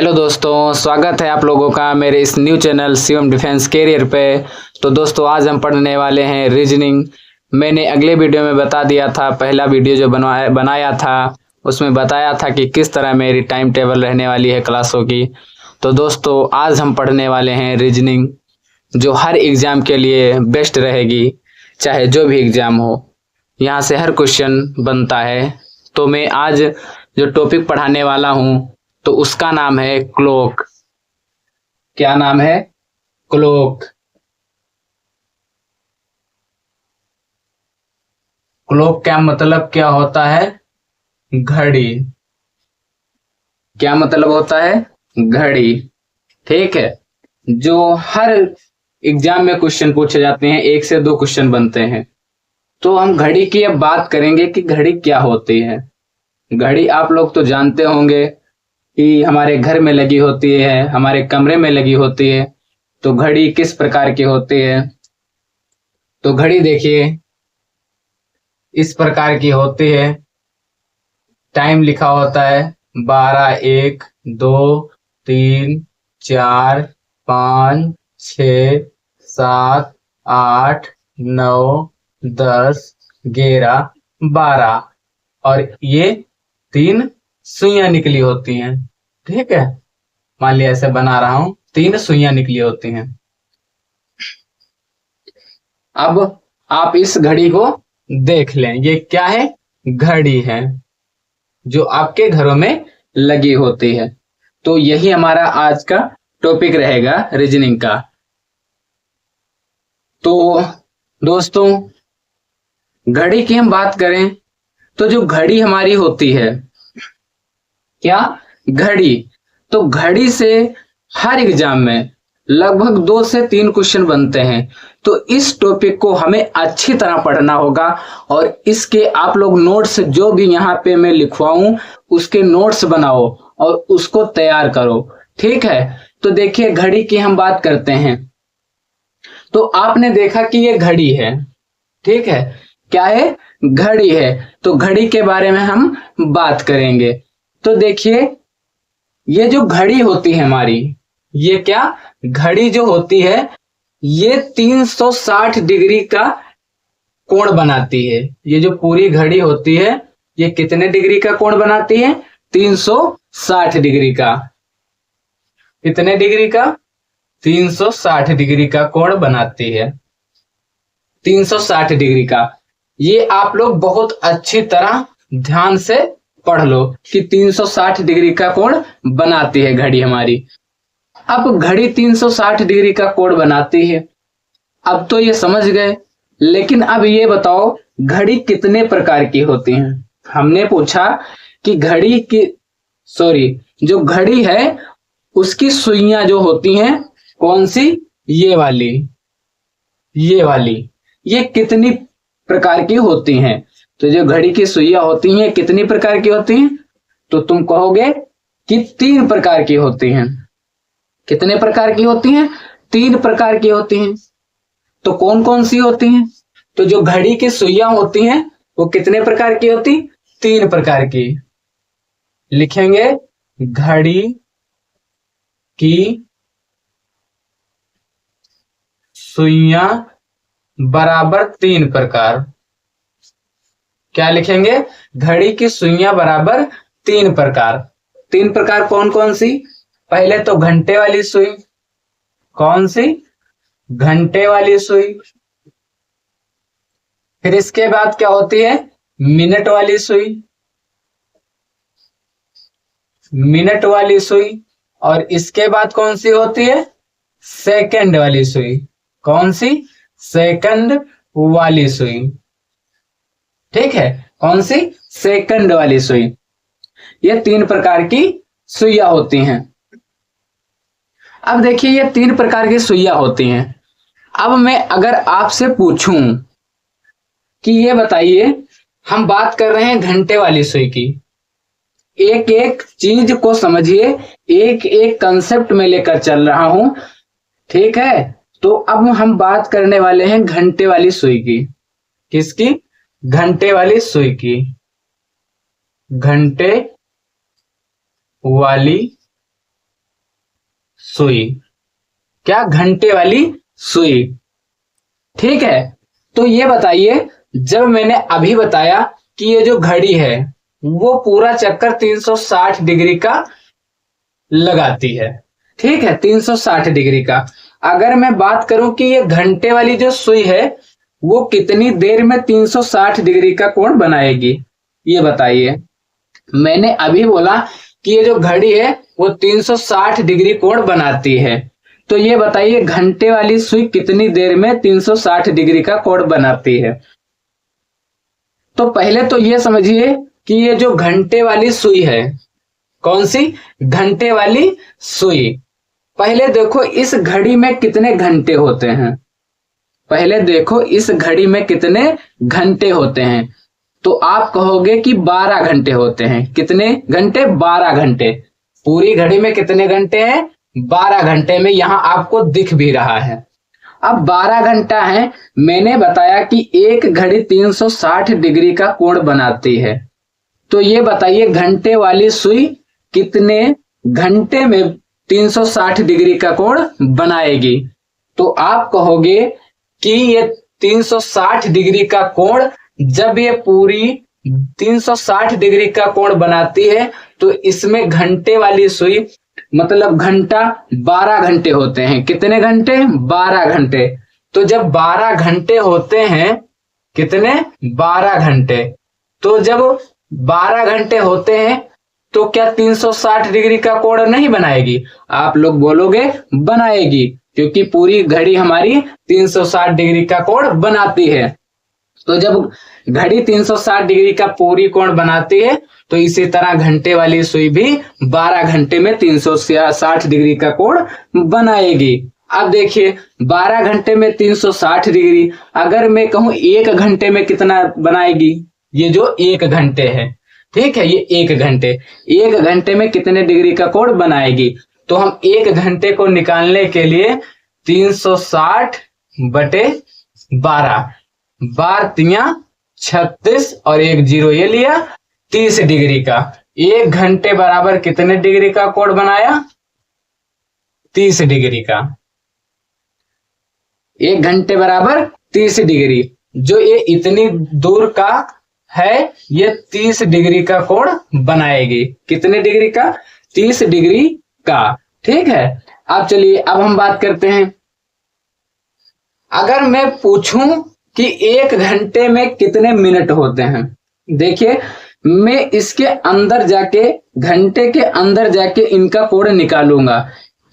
Hello दोस्तों, स्वागत है आप लोगों का मेरे इस new channel Shivam defence career पे। तो दोस्तों आज हम पढ़ने वाले हैं रीजनिंग। मैंने अगले वीडियो में बता दिया था, पहला वीडियो जो बनाया था उसमें बताया था कि किस तरह मेरी टाइम टेबल रहने वाली है क्लासों की। तो दोस्तों आज हम पढ़ने वाले हैं रीजनिंग, जो हर एग्जाम के लिए बेस्ट रहेगी, चाहे जो भी एग्जाम हो। यहाँ से हर क्वेश्चन बनता है। तो मैं आज जो टॉपिक पढ़ाने वाला हूँ तो उसका नाम है क्लॉक। क्या नाम है? क्लॉक। क्लॉक का मतलब क्या होता है? घड़ी। क्या मतलब होता है? घड़ी। ठीक है। जो हर एग्जाम में क्वेश्चन पूछे जाते हैं, एक से दो क्वेश्चन बनते हैं। तो हम घड़ी की अब बात करेंगे कि घड़ी क्या होती है। घड़ी आप लोग तो जानते होंगे कि हमारे घर में लगी होती है, हमारे कमरे में लगी होती है। तो घड़ी किस प्रकार की होती है? तो घड़ी देखिए इस प्रकार की होती है। टाइम लिखा होता है 12, 1, 2, 3, 4, 5, 6, 7, 8, 9, 10, 11, 12 और ये 3 सुइयां निकली होती हैं। ठीक है, मान लिया ऐसे बना रहा हूं, 3 सुइयां निकली होती हैं। अब आप इस घड़ी को देख लें, ये क्या है? घड़ी है जो आपके घरों में लगी होती है। तो यही हमारा आज का टॉपिक रहेगा रीजनिंग का। तो दोस्तों घड़ी की हम बात करें तो जो घड़ी हमारी होती है, क्या? घड़ी। तो घड़ी से हर एग्जाम में लगभग 2 से 3 क्वेश्चन बनते हैं। तो इस टॉपिक को हमें अच्छी तरह पढ़ना होगा और इसके आप लोग नोट्स जो भी यहाँ पे मैं लिखवाऊं उसके नोट्स बनाओ और उसको तैयार करो। ठीक है। तो देखिए घड़ी की हम बात करते हैं। तो आपने देखा कि ये घड़ी है। ठीक है, क्या है? घड़ी है। तो घड़ी के बारे में हम बात करेंगे। तो देखिए ये जो घड़ी होती है हमारी, ये क्या? घड़ी जो होती है ये 360 डिग्री का कोण बनाती है। ये जो पूरी घड़ी होती है ये कितने डिग्री का कोण बनाती है? 360 डिग्री का। कितने डिग्री का? 360 डिग्री का कोण बनाती है। 360 डिग्री का। ये आप लोग बहुत अच्छी तरह ध्यान से पढ़ लो कि 360 डिग्री का कोण बनाती है घड़ी हमारी। अब घड़ी 360 डिग्री का कोण बनाती है, अब तो ये समझ गए। लेकिन अब ये बताओ घड़ी कितने प्रकार की होती हैं? हमने पूछा कि घड़ी की जो घड़ी है उसकी सुइयां जो होती हैं, कौन सी? ये वाली, ये वाली, ये कितनी प्रकार की होती हैं? तो जो घड़ी की सुइयां होती हैं कितनी प्रकार की होती हैं? तो तुम कहोगे कि 3 प्रकार की होती हैं। कितने प्रकार की होती हैं? 3 प्रकार की होती हैं। तो कौन कौन सी होती हैं? तो जो घड़ी की सुइयां होती हैं वो कितने प्रकार की होती? 3 प्रकार की। लिखेंगे घड़ी की सुइयां बराबर 3 प्रकार। क्या लिखेंगे? घड़ी की सुइयां बराबर 3 प्रकार। 3 प्रकार कौन कौन सी? पहले तो घंटे वाली सुई। कौन सी? घंटे वाली सुई। फिर इसके बाद क्या होती है? मिनट वाली सुई। मिनट वाली सुई। और इसके बाद कौन सी होती है? सेकंड वाली सुई। कौन सी? सेकंड वाली सुई। ठीक है, कौन सी? सेकंड वाली सुई। ये 3 प्रकार की सुइयां होती हैं। अब देखिए ये 3 प्रकार की सुइयां होती हैं। अब मैं अगर आपसे पूछूं कि ये बताइए, हम बात कर रहे हैं घंटे वाली सुई की, एक एक चीज को समझिए, एक एक कंसेप्ट में लेकर चल रहा हूं। ठीक है। तो अब हम बात करने वाले हैं घंटे वाली सुई की। किसकी? घंटे वाली सुई की। घंटे वाली सुई। क्या? घंटे वाली सुई। ठीक है, तो ये बताइए, जब मैंने अभी बताया कि ये जो घड़ी है वो पूरा चक्कर 360 डिग्री का लगाती है। ठीक है, 360 डिग्री का। अगर मैं बात करूं कि ये घंटे वाली जो सुई है वो कितनी देर में 360 डिग्री का कोण बनाएगी, ये बताइए। मैंने अभी बोला कि ये जो घड़ी है वो 360 डिग्री कोण बनाती है, तो ये बताइए घंटे वाली सुई कितनी देर में 360 डिग्री का कोण बनाती है। तो पहले तो ये समझिए कि ये जो घंटे वाली सुई है, कौन सी? घंटे वाली सुई। पहले देखो इस घड़ी में कितने घंटे होते हैं। पहले देखो इस घड़ी में कितने घंटे होते हैं। तो आप कहोगे कि 12 घंटे होते हैं। कितने घंटे? 12 घंटे। पूरी घड़ी में कितने घंटे हैं? 12 घंटे में यहां आपको दिख भी रहा है। अब 12 घंटा है, मैंने बताया कि एक घड़ी 360 डिग्री का कोण बनाती है। तो ये बताइए घंटे वाली सुई कितने घंटे में 360 डिग्री का कोण बनाएगी। तो आप कहोगे कि ये 360 डिग्री का कोण, जब ये पूरी 360 डिग्री का कोण बनाती है तो इसमें घंटे वाली सुई, मतलब घंटा 12 घंटे होते हैं। कितने घंटे? 12 घंटे। तो जब 12 घंटे होते हैं, कितने? 12 घंटे। तो जब 12 घंटे होते हैं तो क्या 360 डिग्री का कोण नहीं बनाएगी? आप लोग बोलोगे बनाएगी, क्योंकि पूरी घड़ी हमारी 360 डिग्री का कोण बनाती है। तो जब घड़ी 360 डिग्री का पूरी कोण बनाती है तो इसी तरह घंटे वाली सुई भी 12 घंटे में 360 डिग्री का कोण बनाएगी। अब देखिए 12 घंटे में 360 डिग्री, अगर मैं कहूं 1 घंटे में कितना बनाएगी? ये जो 1 घंटे है, ठीक है, ये 1 घंटे, 1 घंटे में कितने डिग्री का कोण बनाएगी? तो हम 1 घंटे को निकालने के लिए 360 बटे 12, 12 36 और 1 0 ये लिया 30 डिग्री का। 1 घंटे बराबर कितने डिग्री का कोण बनाया? 30 डिग्री का। 1 घंटे बराबर 30 डिग्री। जो ये इतनी दूर का है ये 30 डिग्री का कोण बनाएगी। कितने डिग्री का? 30 डिग्री का। ठीक है, अब चलिए अब हम बात करते हैं। अगर मैं पूछूं कि 1 घंटे में कितने मिनट होते हैं, देखिए मैं इसके अंदर जाके, घंटे के अंदर जाके इनका कोण निकालूंगा,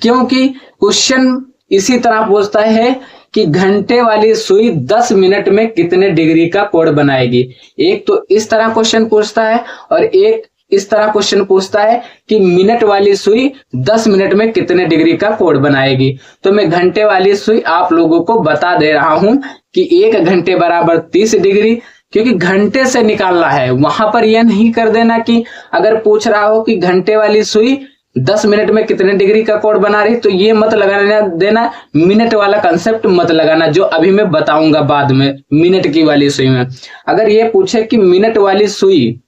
क्योंकि क्वेश्चन इसी तरह पूछता है कि घंटे वाली सुई 10 मिनट में कितने डिग्री का कोण बनाएगी। एक तो इस तरह क्वेश्चन पूछता है और एक इस तरह क्वेश्चन पूछता है कि मिनट वाली सुई 10 मिनट में कितने डिग्री का कोण बनाएगी। तो मैं घंटे वाली सुई आप लोगों को बता दे रहा हूं कि 1 घंटे बराबर 30 डिग्री, क्योंकि घंटे से निकालना है। वहां पर यह नहीं कर देना कि अगर पूछ रहा हो कि घंटे वाली सुई 10 मिनट में कितने डिग्री का कोण बना रही, तो ये मत लगाना देना, मिनट वाला कंसेप्ट मत लगाना, जो अभी मैं बताऊंगा बाद में मिनट की वाली सुई में। अगर ये पूछे कि मिनट वाली सुई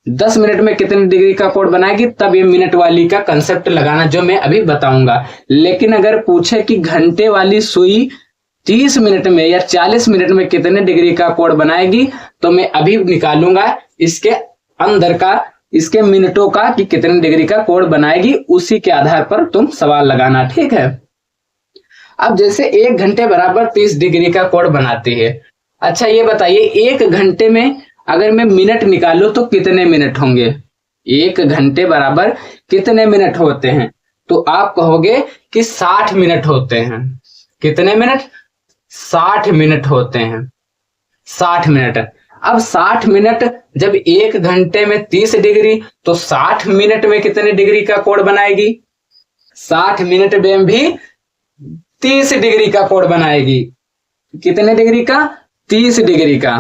10 मिनट में कितने डिग्री का कोण बनाएगी, तब ये मिनट वाली का कंसेप्ट लगाना, जो मैं अभी बताऊंगा। लेकिन अगर पूछे कि घंटे वाली सुई 30 मिनट में या 40 मिनट में कितने डिग्री का कोण बनाएगी, तो मैं अभी निकालूंगा इसके अंदर का, इसके मिनटों का, कि कितने डिग्री का कोण बनाएगी। उसी के आधार पर तुम सवाल लगाना। ठीक है, अब जैसे 1 घंटे बराबर 30 डिग्री का कोण बनाती है। अच्छा ये बताइए 1 घंटे में अगर मैं मिनट निकालूं तो कितने मिनट होंगे? 1 घंटे बराबर कितने मिनट होते हैं? तो आप कहोगे कि 60 मिनट होते हैं। कितने मिनट? 60 मिनट होते हैं। 60 मिनट। अब 60 मिनट जब 1 घंटे में 30 डिग्री, तो 60 मिनट में कितने डिग्री का कोण बनाएगी? 60 मिनट में भी 30 डिग्री का कोण बनाएगी। कितने डिग्री का? 30 डिग्री का,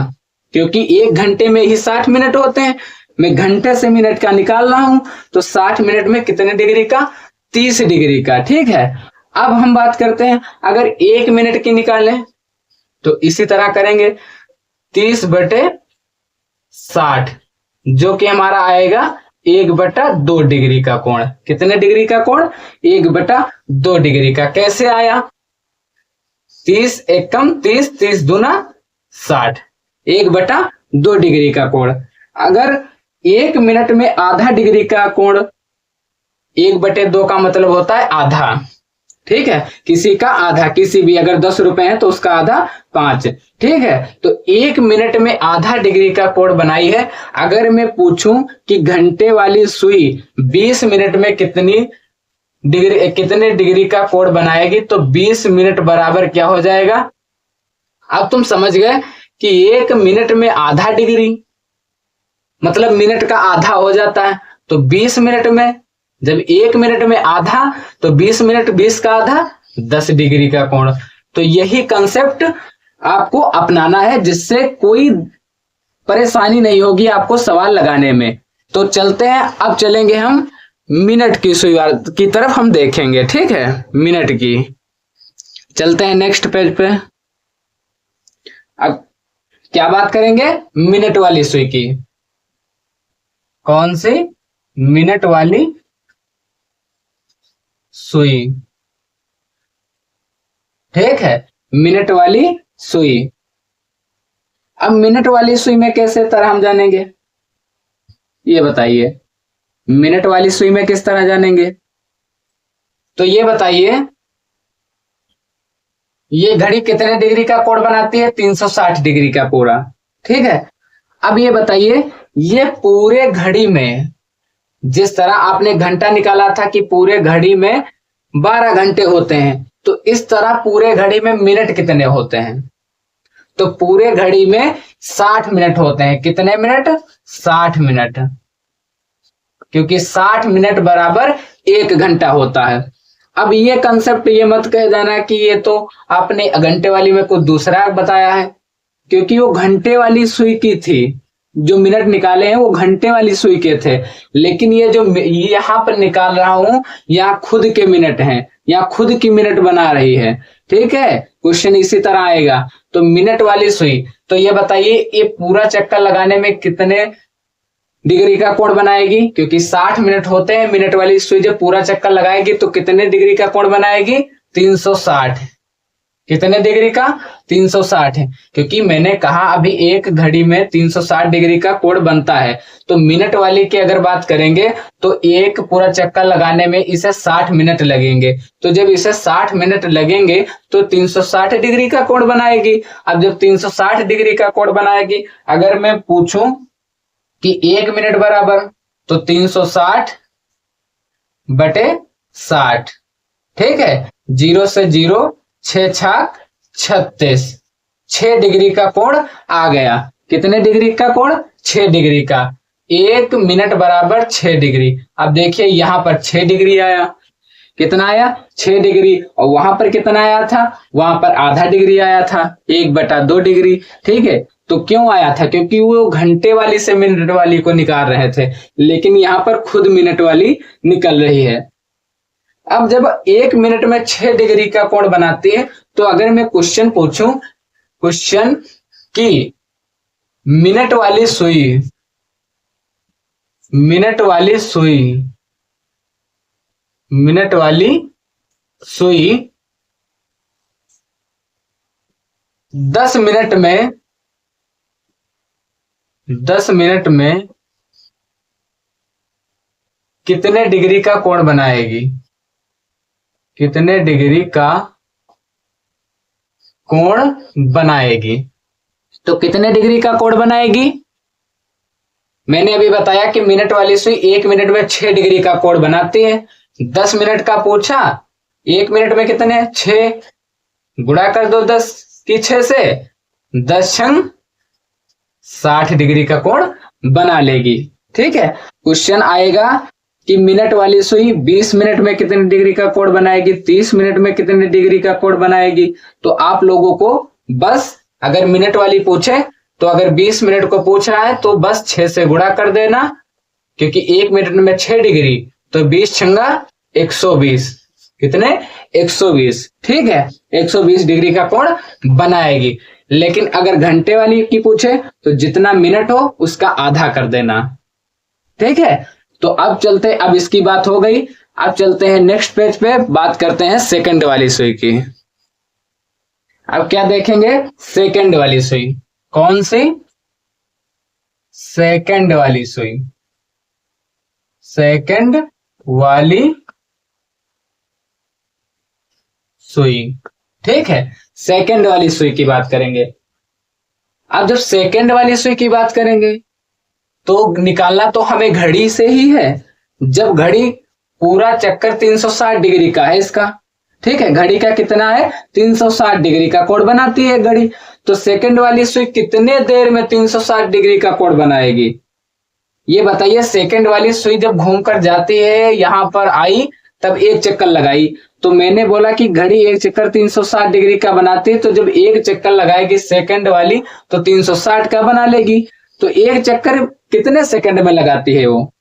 क्योंकि 1 घंटे में ही 60 मिनट होते हैं। मैं घंटे से मिनट का निकाल रहा हूं, तो 60 मिनट में कितने डिग्री का? 30 डिग्री का। ठीक है, अब हम बात करते हैं अगर 1 मिनट की निकालें तो इसी तरह करेंगे 30 बटे 60, जो कि हमारा आएगा 1/2 डिग्री का कोण। कितने डिग्री का कोण? 1/2 डिग्री का। कैसे आया? 30 एकम 30, 30 दूना 60, 1/2 डिग्री का कोण। अगर 1 मिनट में आधा डिग्री का कोण, 1/2 का मतलब होता है आधा, ठीक है, किसी का आधा, किसी भी अगर 10 रुपए है तो उसका आधा 5, ठीक है। तो 1 मिनट में आधा डिग्री का कोण बनाई है। अगर मैं पूछूं कि घंटे वाली सुई 20 मिनट में कितने डिग्री का कोण बनाएगी, तो 20 मिनट बराबर क्या हो जाएगा? अब तुम समझ गए कि 1 मिनट में आधा डिग्री मतलब मिनट का आधा हो जाता है। तो 20 मिनट में, जब 1 मिनट में आधा, तो 20 मिनट 20 का आधा 10 डिग्री का कोण। तो यही कंसेप्ट आपको अपनाना है, जिससे कोई परेशानी नहीं होगी आपको सवाल लगाने में। तो चलते हैं, अब चलेंगे हम मिनट की सुई की तरफ, हम देखेंगे, ठीक है, मिनट की। चलते हैं नेक्स्ट पेज पे। अब क्या बात करेंगे? मिनट वाली सुई की। कौन सी? मिनट वाली सुई, ठीक है, मिनट वाली सुई। अब मिनट वाली सुई में कैसे तरह हम जानेंगे, ये बताइए। मिनट वाली सुई में किस तरह जानेंगे? तो ये बताइए, ये घड़ी कितने डिग्री का कोण बनाती है? 360 डिग्री का पूरा, ठीक है। अब ये बताइए, ये पूरे घड़ी में, जिस तरह आपने घंटा निकाला था कि पूरे घड़ी में 12 घंटे होते हैं, तो इस तरह पूरे घड़ी में मिनट कितने होते हैं? तो पूरे घड़ी में 60 मिनट होते हैं। कितने मिनट? 60 मिनट, क्योंकि 60 मिनट बराबर 1 घंटा होता है। अब ये कंसेप्ट ये मत कह देना कि ये तो आपने घंटे वाली में कुछ दूसरा बताया है, क्योंकि वो घंटे वाली सुई की थी। जो मिनट निकाले हैं वो घंटे वाली सुई के थे, लेकिन ये जो यहाँ पर निकाल रहा हूं, यहाँ खुद के मिनट हैं, यहाँ खुद की मिनट बना रही है, ठीक है। क्वेश्चन इसी तरह आएगा। तो मिनट वाली सुई, तो ये बताइए, ये पूरा चक्कर लगाने में कितने डिग्री का कोण बनाएगी? क्योंकि 60 मिनट होते हैं, मिनट वाली सुई जब पूरा चक्कर लगाएगी तो कितने डिग्री का कोण बनाएगी? 360। कितने डिग्री का? 360 है, क्योंकि मैंने कहा अभी एक घड़ी में 360 डिग्री का कोण बनता है। तो मिनट वाली की अगर बात करेंगे तो एक पूरा चक्कर लगाने में इसे 60 मिनट लगेंगे। तो जब इसे 60 मिनट लगेंगे तो 360 डिग्री का कोण बनाएगी। अब जब 360 डिग्री का कोण बनाएगी, अगर मैं पूछूं कि 1 मिनट बराबर, तो 360 बटे 60, ठीक है, 0 से 0, 6 छाक 36, 6 डिग्री का कोण आ गया। कितने डिग्री का कोण? 6 डिग्री का। 1 मिनट बराबर 6 डिग्री। अब देखिए यहां पर 6 डिग्री आया। कितना आया? 6 डिग्री। और वहां पर कितना आया था? वहां पर आधा डिग्री आया था, 1/2 डिग्री, ठीक है। तो क्यों आया था? क्योंकि वो घंटे वाली से मिनट वाली को निकाल रहे थे, लेकिन यहां पर खुद मिनट वाली निकल रही है। अब जब 1 मिनट में 6 डिग्री का कोण बनाती है, तो अगर मैं क्वेश्चन पूछूं, क्वेश्चन की मिनट वाली सुई, मिनट वाली सुई, मिनट वाली सुई 10 मिनट में, 10 मिनट में कितने डिग्री का कोण बनाएगी? कितने डिग्री का कोण बनाएगी? तो कितने डिग्री का कोण बनाएगी? मैंने अभी बताया कि मिनट वाली सुई 1 मिनट में 6 डिग्री का कोण बनाती है। 10 मिनट का पूछा, 1 मिनट में कितने? 6, गुणा कर दो 10 की 6 से, 10 छंग 60 डिग्री का कोण बना लेगी, ठीक है। क्वेश्चन आएगा कि मिनट वाली सुई 20 मिनट में कितने डिग्री का कोण बनाएगी, 30 मिनट में कितने डिग्री का कोण बनाएगी। तो आप लोगों को बस अगर मिनट वाली पूछे, तो अगर 20 मिनट को पूछ रहा है तो बस 6 से गुणा कर देना, क्योंकि 1 मिनट में 6 डिग्री, तो 20 छंगा 120। कितने? 120, ठीक है, 120 डिग्री का कोण बनाएगी। लेकिन अगर घंटे वाली की पूछे तो जितना मिनट हो उसका आधा कर देना, ठीक है। तो अब चलते, अब इसकी बात हो गई, अब चलते हैं नेक्स्ट पेज पे, बात करते हैं सेकंड वाली सुई की। अब क्या देखेंगे, सेकंड वाली सुई। कौन सी? सेकंड वाली सुई, सेकंड वाली सुई, ठीक है, सेकंड वाली सुई की बात करेंगे। अब जब सेकंड वाली सुई की बात करेंगे तो निकालना तो हमें घड़ी से ही है। जब घड़ी पूरा चक्कर 360 डिग्री का है इसका, ठीक है, घड़ी का कितना है, 360 डिग्री का कोण बनाती है घड़ी। तो सेकंड वाली सुई कितने देर में 360 डिग्री का कोण बनाएगी, ये बताइए। सेकंड वाली सुई जब घूमकर जाती है, यहां पर आई, तब एक चक्कर लगाई, तो मैंने बोला कि घड़ी एक चक्कर 360 डिग्री का बनाती है, तो जब एक चक्कर लगाएगी सेकंड वाली तो 360 का बना लेगी। तो एक चक्कर कितने सेकंड में लगाती है वो,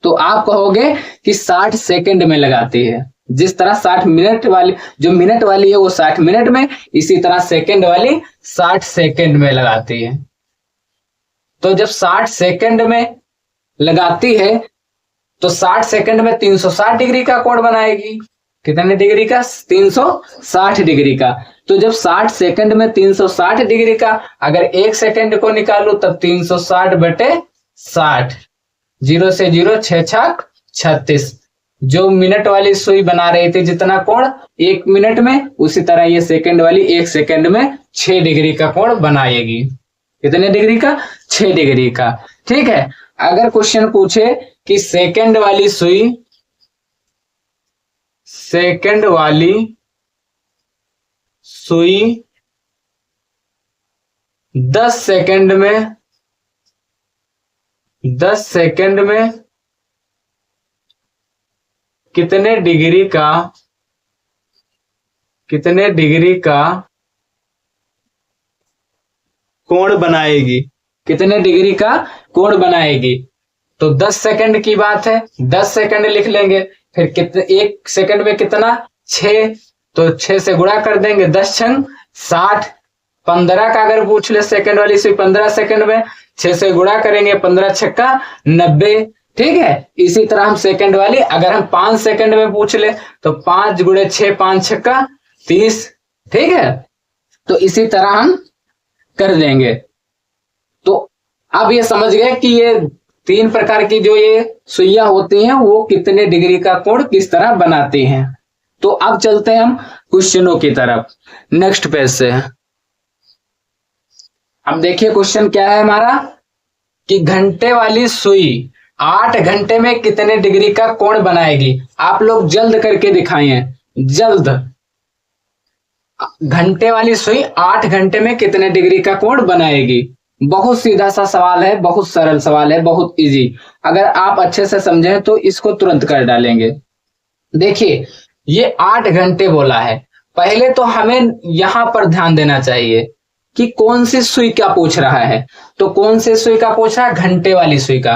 तो आप कहोगे कि 60 सेकंड में लगाती है। जिस तरह 60 मिनट वाली, जो मिनट वाली है वो 60 मिनट में, इसी तरह सेकंड वाली 60 सेकंड में लगाती है। तो जब 60 सेकंड में लगाती है तो 60 सेकंड में 360 डिग्री का कोण बनाएगी। कितने डिग्री का, 360 डिग्री का। तो जब 60 सेकंड में 360 डिग्री का, अगर एक सेकंड को निकालू तब 360 बटे 60, 0 से 0, 6 छक 36। जो मिनट वाली सुई बना रही थी जितना कोण एक मिनट में, उसी तरह ये सेकंड वाली एक सेकंड में 6 डिग्री का कोण बनाएगी। कितने डिग्री का, 6 डिग्री का, ठीक है। अगर क्वेश्चन पूछे कि सेकंड वाली सुई 10 सेकंड में 10 सेकंड में कितने डिग्री का कोण बनाएगी, कितने डिग्री का कोण बनाएगी। तो 10 सेकंड की बात है, 10 सेकंड लिख लेंगे। फिर कितने, एक सेकंड में कितना, 6, तो 6 से गुणा कर देंगे, 10 छंग 60। 15 का अगर पूछ ले सेकंड वाली सुई 15 सेकंड में, 6 से गुणा करेंगे, 15 छक्का 90, ठीक है। इसी तरह हम सेकंड वाली अगर हम 5 सेकंड में पूछ ले तो 5 गुणे 6, 5 छक्का 30, ठीक है। तो इसी तरह हम कर देंगे। तो अब ये समझ गए कि ये 3 प्रकार की जो ये सुइयां होती हैं वो कितने डिग्री का कोण किस तरह बनाती हैं। तो अब चलते हैं हम क्वेश्चनों की तरफ नेक्स्ट पेज से। अब देखिए क्वेश्चन क्या है हमारा, कि घंटे वाली सुई 8 घंटे में कितने डिग्री का कोण बनाएगी। आप लोग जल्द करके दिखाइए, जल्द। घंटे वाली सुई 8 घंटे में कितने डिग्री का कोण बनाएगी। बहुत सीधा सा सवाल है, बहुत सरल सवाल है, बहुत इजी। अगर आप अच्छे से समझें तो इसको तुरंत कर डालेंगे। देखिए ये 8 घंटे बोला है, पहले तो हमें यहां पर ध्यान देना चाहिए कि कौन सी सुई का पूछ रहा है। तो कौन सी सुई का पूछ रहा है, घंटे वाली सुई का,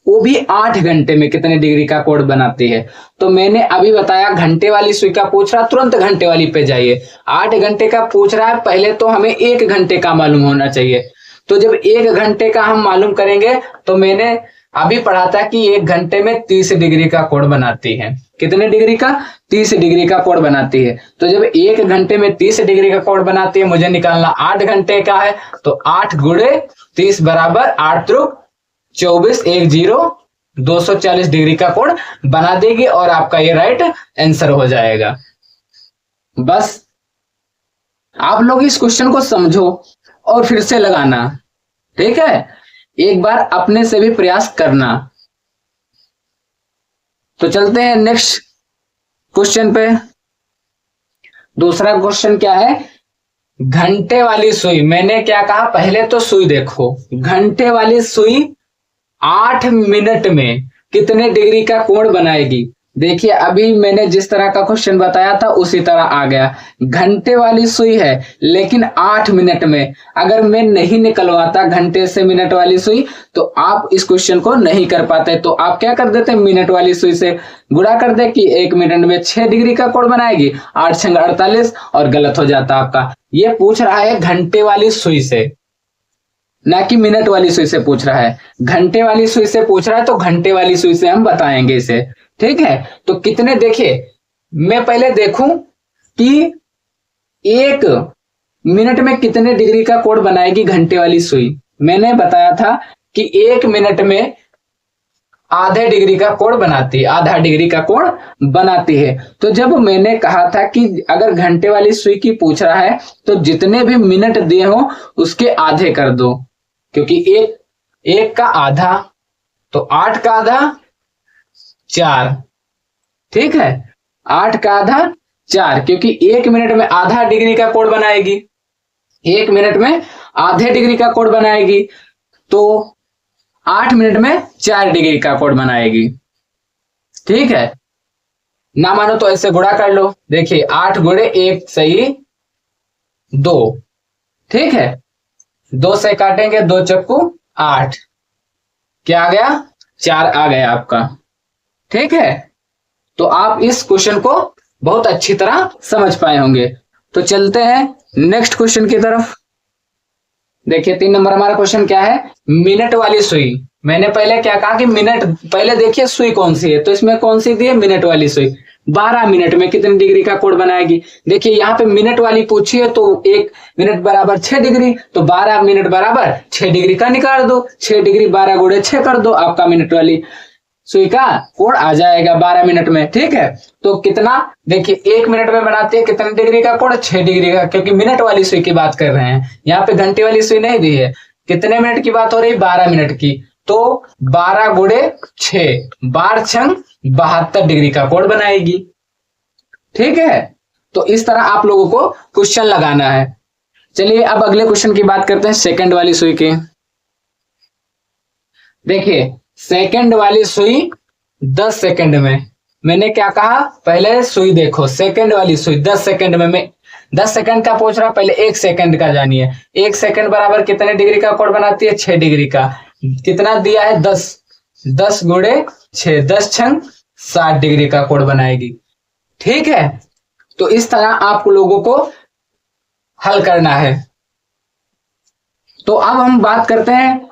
वो भी 8 घंटे में कितने डिग्री का कोण बनाती है। तो मैंने अभी बताया घंटे वाली सुई का पूछ रहा, तुरंत घंटे वाली पे जाइए। 8 घंटे का पूछ रहा है, पहले तो हमें 1 घंटे का मालूम होना चाहिए। तो जब 1 घंटे का हम मालूम करेंगे, तो मैंने अभी पढ़ा था कि 1 घंटे में 30 डिग्री का कोण बनाती है। कितने डिग्री का, 30 डिग्री का कोण बनाती है। तो जब 1 घंटे में 30 डिग्री का कोण बनाती है, मुझे निकालना 8 घंटे का है, तो 8 गुणे 30 बराबर 8 त्रिक 24, 1 0, 240 डिग्री का कोण बना देगी और आपका ये राइट आंसर हो जाएगा। बस आप लोग इस क्वेश्चन को समझो और फिर से लगाना, ठीक है। एक बार अपने से भी प्रयास करना। तो चलते हैं नेक्स्ट क्वेश्चन पे। दूसरा क्वेश्चन क्या है, घंटे वाली सुई। मैंने क्या कहा, पहले तो सुई देखो, घंटे वाली सुई 8 मिनट में कितने डिग्री का कोण बनाएगी। देखिए अभी मैंने जिस तरह का क्वेश्चन बताया था उसी तरह आ गया। घंटे वाली सुई है लेकिन 8 मिनट में, अगर मैं नहीं निकलवाता घंटे से मिनट वाली सुई तो आप इस क्वेश्चन को नहीं कर पाते। तो आप क्या कर देते, मिनट वाली सुई से गुणा कर दे कि 1 मिनट में 6 डिग्री का कोण बनाएगी, 8 छंग 48, और गलत हो जाता आपका। ये पूछ रहा है घंटे वाली सुई से। ना कि मिनट वाली सुई से पूछ रहा है। घंटे वाली सुई से पूछ रहा है तो घंटे वाली सुई से हम बताएंगे इसे। ठीक है, तो कितने, देखिए मैं पहले देखूं कि 1 मिनट में कितने डिग्री का कोण बनाएगी घंटे वाली सुई। मैंने बताया था कि 1 मिनट में आधे डिग्री का कोण बनाती है, आधा डिग्री का कोण बनाती है। तो जब मैंने कहा था कि अगर घंटे वाली सुई की पूछ रहा है तो जितने भी मिनट दिए हो उसके आधे कर दो, क्योंकि एक का आधा तो 8 का आधा 4। ठीक है, 8 का आधा 4, क्योंकि 1 मिनट में आधा डिग्री का कोण बनाएगी, 1 मिनट में आधे डिग्री का कोण बनाएगी, तो 8 मिनट में 4 डिग्री का कोण बनाएगी। ठीक है, ना मानो तो ऐसे गुणा कर लो। देखिए 8 गुणे 1 सही 2। ठीक है, 2 से काटेंगे, 2 चक्कू 8, क्या आ गया 4 आ गया आपका। ठीक है, तो आप इस क्वेश्चन को बहुत अच्छी तरह समझ पाए होंगे। तो चलते हैं नेक्स्ट क्वेश्चन की तरफ। देखिए 3 नंबर हमारा क्वेश्चन क्या है, मिनट वाली सुई। मैंने पहले क्या कहा कि मिनट, पहले देखिए सुई कौन सी है, तो इसमें कौन सी दी है, मिनट वाली सुई। 12 मिनट में कितने डिग्री का कोण बनाएगी। देखिए यहाँ पे मिनट वाली पूछी है तो 1 मिनट बराबर 6 डिग्री, तो 12 मिनट बराबर 6 डिग्री का निकाल दो। 6 डिग्री 12 गुणे 6 कर दो, आपका मिनट वाली सुई का कोण आ जाएगा 12 मिनट में। ठीक है, तो कितना, देखिए 1 मिनट में बनाते हैं कितने डिग्री का कोण, 6 डिग्री का, क्योंकि मिनट वाली सुई की बात कर रहे हैं, यहाँ पे घंटे वाली सुई नहीं दी है। कितने मिनट की बात हो रही, 12 मिनट की, तो 12 गुणे 6, 12 छंग 72 डिग्री का कोण बनाएगी। ठीक है, तो इस तरह आप लोगों को क्वेश्चन लगाना है। चलिए अब अगले क्वेश्चन की बात करते हैं, सेकंड वाली सुई की। देखिए सेकंड वाली सुई 10 सेकंड में, मैंने क्या कहा, पहले सुई देखो, सेकंड वाली सुई 10 सेकंड में, मैं 10 सेकंड का पूछ रहा, पहले 1 सेकंड का जानिए। 1 सेकंड बराबर कितने डिग्री का कोण बनाती है, 6 डिग्री का। कितना दिया है 10, 10 गुणे 6, 10 छंग 60 डिग्री का कोण बनाएगी। ठीक है, तो इस तरह आप लोगों को हल करना है। तो अब हम बात करते हैं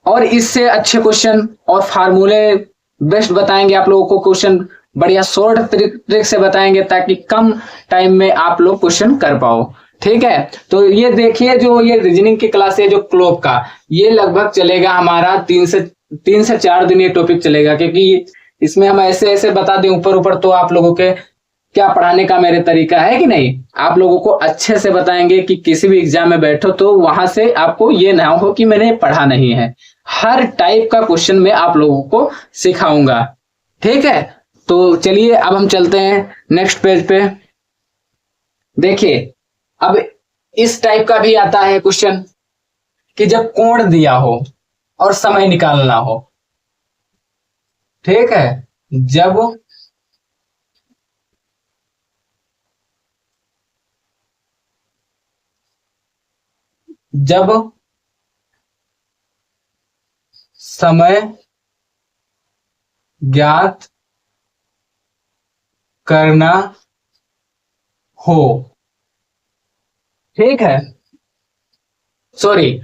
और इससे अच्छे क्वेश्चन और फार्मूले बेस्ट बताएंगे आप लोगों को, क्वेश्चन बढ़िया शॉर्ट ट्रिक से बताएंगे ताकि कम टाइम में आप लोग क्वेश्चन कर पाओ। ठीक है, तो ये देखिए जो ये रीजनिंग की क्लास है जो क्लॉक का, ये लगभग चलेगा हमारा 3 से 4 दिन ये टॉपिक चलेगा, क्योंकि इसमें हम ऐसे ऐसे बता दें ऊपर ऊपर तो आप लोगों के क्या पढ़ाने का मेरे तरीका है कि नहीं, आप लोगों को अच्छे से बताएंगे कि किसी भी एग्जाम में बैठो तो वहां से आपको ये ना हो कि मैंने पढ़ा नहीं है। हर टाइप का क्वेश्चन मैं आप लोगों को सिखाऊंगा। ठीक है, तो चलिए अब हम चलते हैं नेक्स्ट पेज पे। देखिए अब इस टाइप का भी आता है क्वेश्चन कि जब कोण दिया हो और समय निकालना हो। ठीक है, जब समय ज्ञात करना हो। ठीक है, सॉरी,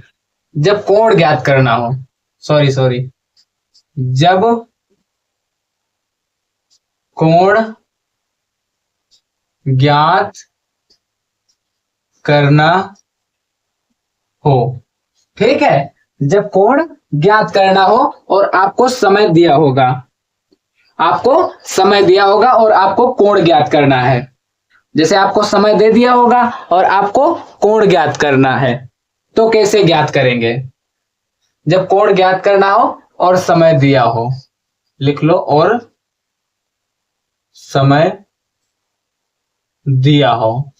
जब कोण ज्ञात करना हो, सॉरी, जब कोण ज्ञात करना हो। ठीक है, जब कोण ज्ञात करना हो और आपको समय दिया होगा, और आपको कोण ज्ञात करना है। जैसे आपको समय दे दिया होगा और आपको कोण ज्ञात करना है, तो कैसे ज्ञात करेंगे। जब कोण ज्ञात करना हो और समय दिया हो, लिख लो, और समय दिया हो।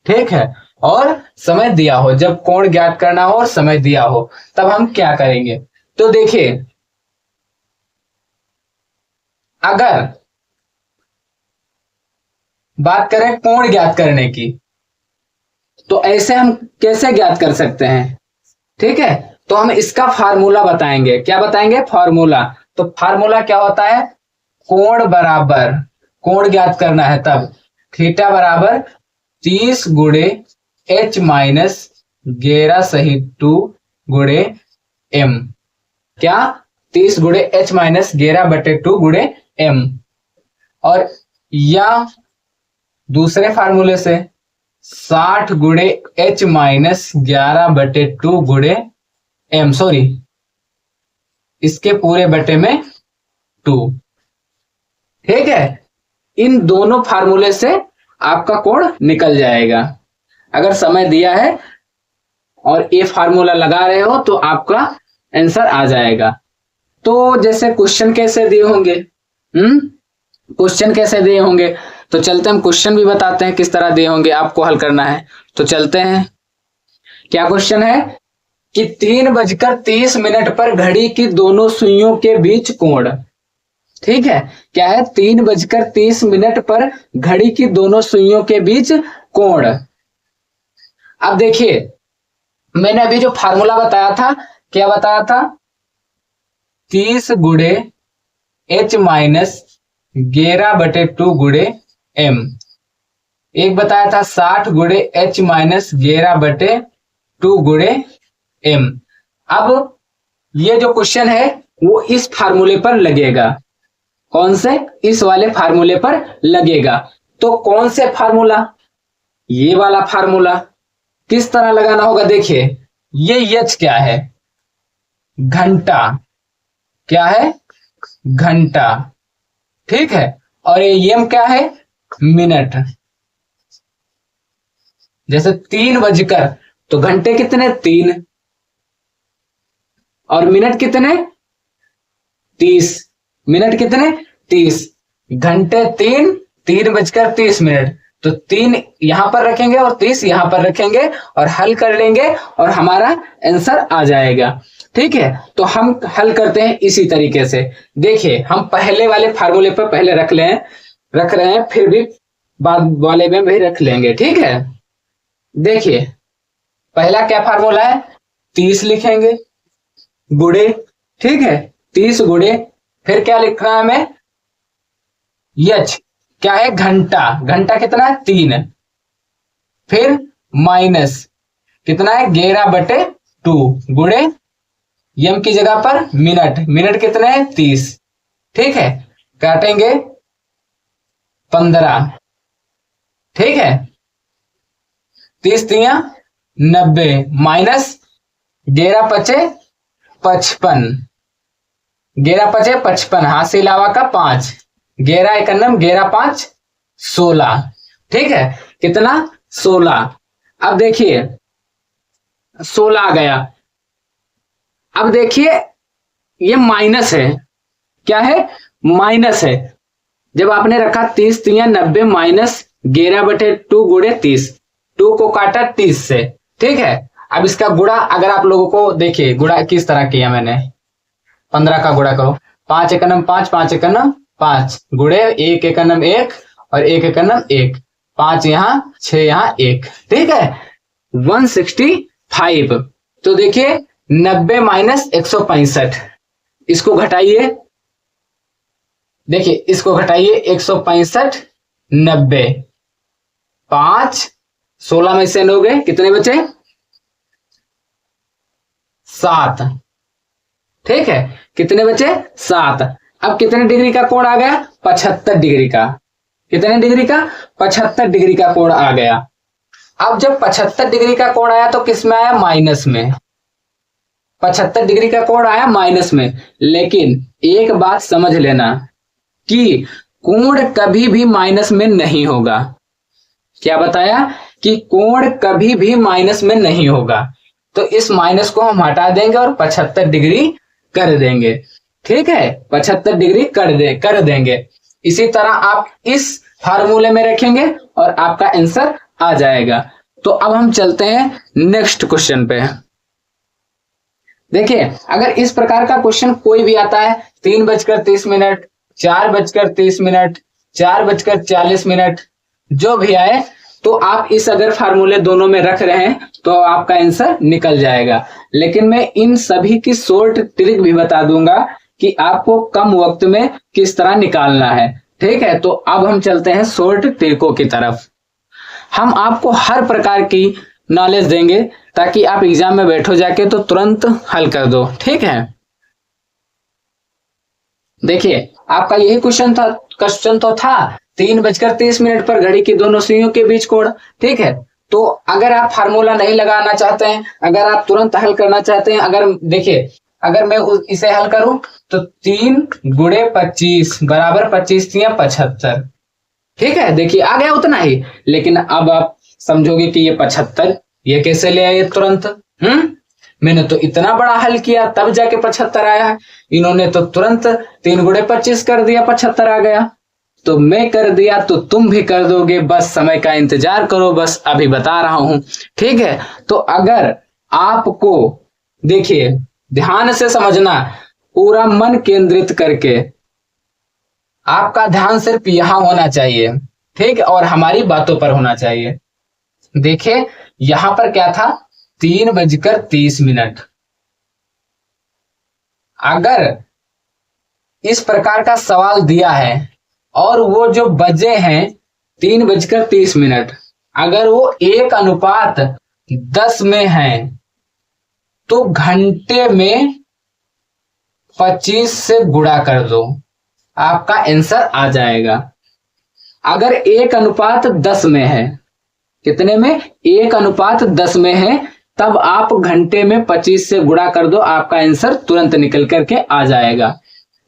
ठीक है, और समय दिया हो, जब कोण ज्ञात करना हो और समय दिया हो, तब हम क्या करेंगे। तो देखिए अगर बात करें कोण ज्ञात करने की, तो ऐसे हम कैसे ज्ञात कर सकते हैं। ठीक है, तो हम इसका फार्मूला बताएंगे। क्या बताएंगे, फार्मूला। तो फार्मूला क्या होता है, कोण बराबर, कोण ज्ञात करना है तब थीटा बराबर 30 गुणे h माइनस 11 सही 2 गुणे m, क्या 30 गुणे h माइनस 11/2 गुणे m। और या दूसरे फार्मूले से 60 गुणे h माइनस 11/2 गुणे m, सॉरी इसके पूरे बटे में 2। ठीक है, इन दोनों फार्मूले से आपका कोण निकल जाएगा। अगर समय दिया है और ये फार्मूला लगा रहे हो तो आपका आंसर आ जाएगा। तो जैसे क्वेश्चन कैसे दिए होंगे, क्वेश्चन कैसे दिए होंगे, तो चलते हम क्वेश्चन भी बताते हैं किस तरह दिए होंगे, आपको हल करना है। तो चलते हैं, क्या क्वेश्चन है कि 3:30 पर घड़ी की दोनों सुइयों के बीच कोण। ठीक है, क्या है 3:30 पर घड़ी की दोनों सुइयों के बीच कोण। अब देखिए, मैंने अभी जो फार्मूला बताया था, क्या बताया था, 30 गुणे h माइनस 11/2 गुणे m। एक बताया था 60 गुणे h माइनस 11/2 गुणे m। अब ये जो क्वेश्चन है वो इस फार्मूले पर लगेगा। कौन से? इस वाले फार्मूले पर लगेगा। तो कौन से फार्मूला? ये वाला फार्मूला। किस तरह लगाना होगा, देखिए ये h क्या है, घंटा, क्या है, घंटा। ठीक है, और ये m क्या है, मिनट। जैसे 3 बजकर, तो घंटे कितने, 3, और मिनट कितने, 30, मिनट कितने, 30, घंटे 3, 3:30। तो 3 यहां पर रखेंगे और 30 यहां पर रखेंगे और हल कर लेंगे और हमारा आंसर आ जाएगा। ठीक है, तो हम हल करते हैं इसी तरीके से। देखिए, हम पहले वाले फार्मूले पर पहले रख रहे हैं, फिर भी बाद वाले में भी रख लेंगे। ठीक है, देखिए पहला क्या फार्मूला है, 30 लिखेंगे गुणे, ठीक है 30 गुणे, फिर क्या लिखना है हमें, h क्या है, घंटा, घंटा कितना है, 3, फिर माइनस कितना है, 11/2 गुणे m की जगह पर मिनट, मिनट कितने हैं, 30। ठीक है, काटेंगे 15। ठीक है, 30 तिया 90 माइनस 11×5 55, 11×5 55, हाथ से इलावा का 5, 11 एकन्नम 11×5 16। ठीक है, कितना, 16। अब देखिए 16 आ गया। अब देखिए ये माइनस है, क्या है, माइनस है। जब आपने रखा 30 तिया 90 माइनस 11/2 गुणे 30, 2 को काटा 30 से। ठीक है, अब इसका गुणा अगर आप लोगों को देखिए, गुणा किस तरह किया मैंने, 15 का गुणा करो, 5 एकन्नम 5, 5 एकन्नम 5 गुणे 1 एकन्नम 1 और 1 एकन्नम 1, 5 यहां 6 यहां 1। ठीक है, 165। तो देखिए 90 माइनस 165, इसको घटाइए, देखिए इसको घटाइए, 165 90, 5 16 में से 9 गए, कितने बचे, 7। ठीक है, कितने बचे, 7। अब कितने डिग्री का कोण आ गया, 75 डिग्री का। कितने डिग्री का, 75 डिग्री का कोण आ गया। अब जब 75 डिग्री का कोण आया तो किस में आया, माइनस में। 75 डिग्री का कोण आया माइनस में। लेकिन एक बात समझ लेना कि कोण कभी भी माइनस में नहीं होगा। क्या बताया कि कोण कभी भी माइनस में नहीं होगा। तो इस माइनस को हम हटा देंगे और 75 डिग्री कर देंगे। ठीक है, 75 डिग्री कर देंगे। इसी तरह आप इस फार्मूले में रखेंगे और आपका आंसर आ जाएगा। तो अब हम चलते हैं नेक्स्ट क्वेश्चन पे। देखिए, अगर इस प्रकार का क्वेश्चन कोई भी आता है, 3:30, 4:30, 4:40, जो भी आए, तो आप इस अगर फार्मूले दोनों में रख रहे हैं तो आपका आंसर निकल जाएगा। लेकिन मैं इन सभी की शॉर्ट ट्रिक भी बता दूंगा कि आपको कम वक्त में किस तरह निकालना है। ठीक है, तो अब हम चलते हैं शॉर्ट ट्रिकों की तरफ। हम आपको हर प्रकार की नॉलेज देंगे ताकि आप एग्जाम में बैठो जाके तो तुरंत हल कर दो। ठीक है, देखिए आपका यही क्वेश्चन तो था 3:30 पर घड़ी की दोनों सुइयों के बीच कोण। ठीक है, तो अगर आप फार्मूला नहीं लगाना चाहते हैं, अगर आप तुरंत हल करना चाहते हैं, अगर देखिए अगर मैं इसे हल करूं तो 3 × 25 बराबर 25×3 = 75। ठीक है, देखिए आ गया उतना ही। लेकिन अब आप समझोगे कि ये 75 ये कैसे ले आए तुरंत। मैंने तो इतना बड़ा हल किया तब जाके 75 आया है, इन्होंने तो तुरंत 3 × 25 कर दिया, 75 आ गया। तो मैं कर दिया तो तुम भी कर दोगे, बस समय का इंतजार करो, बस अभी बता रहा हूं। ठीक है, तो अगर आपको देखिए ध्यान से समझना, पूरा मन केंद्रित करके आपका ध्यान सिर्फ यहां होना चाहिए। ठीक, और हमारी बातों पर होना चाहिए। देखिए यहां पर क्या था 3:30। अगर इस प्रकार का सवाल दिया है और वो जो बजे हैं 3:30, अगर वो 1:10 में है तो घंटे में 25 से गुणा कर दो, आपका आंसर आ जाएगा। अगर 1:10 में है, कितने में 1:10 में है, तब आप घंटे में 25 से गुणा कर दो, आपका आंसर तुरंत निकल करके आ जाएगा।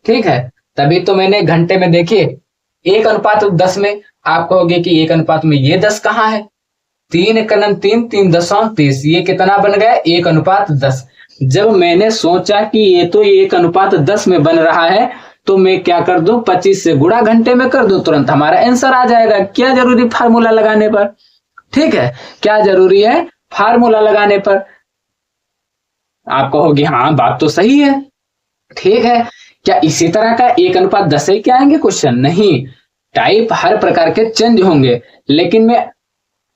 ठीक है, तभी तो मैंने घंटे में देखिए 1:10 में, आप कहोगे कि 1 में ये 10 कहाँ है, 3×3 3 10 30, ये कितना बन गया 1:10। जब मैंने सोचा कि ये तो 1:10 में बन रहा है तो मैं क्या कर दूं 25 से गुणा घंटे में कर दूं, तुरंत हमारा आंसर आ जाएगा। क्या जरूरी फार्मूला लगाने पर। ठीक है, क्या जरूरी है फार्मूला लगाने पर। आप कहोगे हाँ बात तो सही है। ठीक है, क्या इसी तरह का 1:10 ही क्या आएंगे क्वेश्चन? नहीं, टाइप हर प्रकार के चेंज होंगे। लेकिन मैं